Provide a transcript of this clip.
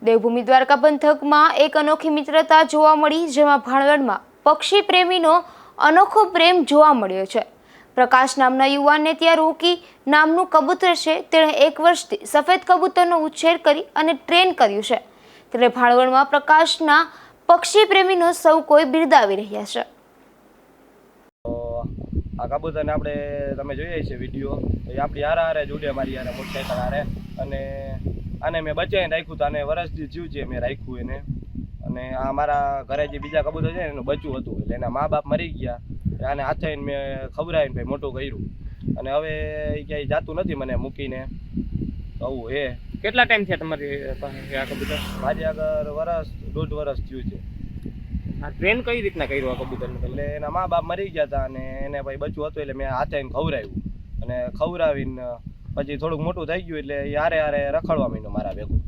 દેવભૂમિ દ્વારકા પંથકમાં એક અનોખી મિત્રતા જોવા મળી, જેમાં ભાણવડમાં પક્ષી પ્રેમીનો અનોખો પ્રેમ જોવા મળ્યો છે। પ્રકાશ નામના યુવાનને ત્યાં રોકી નામનું કબૂતર છે, તેણે 1 વર્ષથી સફેદ કબૂતરનો ઉછેર કરી અને ટ્રેન કર્યું છે। ત્યારે ભાણવડમાં પ્રકાશના પક્ષી પ્રેમીનો સૌ કોઈ બિરદાવી રહ્યા છે। આ કબૂતરને આપણે તમે જોઈએ છે વિડીયો, તો એ આપણી હારે જોડે મારી હારે મોટરસાઇકલ હારે, અને આને મેં બચાવીને રાખ્યું તો આને વર્ષથી જીવ છે મેં રાખ્યું એને। અને આ મારા ઘરે જે બીજા કબૂતર છે એનું બચ્ચું હતું, એટલે એના મા બાપ મરી ગયા, આને હાથે મેં ખવડાવીને ભાઈ મોટું કર્યું, અને હવે એ ક્યાંય જાતું નથી મને મૂકીને। તો આવું હે। કેટલા ટાઈમ થયા તમારી પાસે આ કબૂતર? મારી આગળ દોઢ વર્ષ થયું છે। આ ટ્રેન કઈ રીતના કર્યું આ કબૂતરને? એટલે એના મા બાપ મરી ગયા હતા અને એને ભાઈ બચ્ચું હતું, એટલે મેં હાથે ખવડાવ્યું, અને ખવડાવીને પછી થોડુંક મોટું થઈ ગયું એટલે એ હારે રખડવા માંડ્યું મારા ભેગું।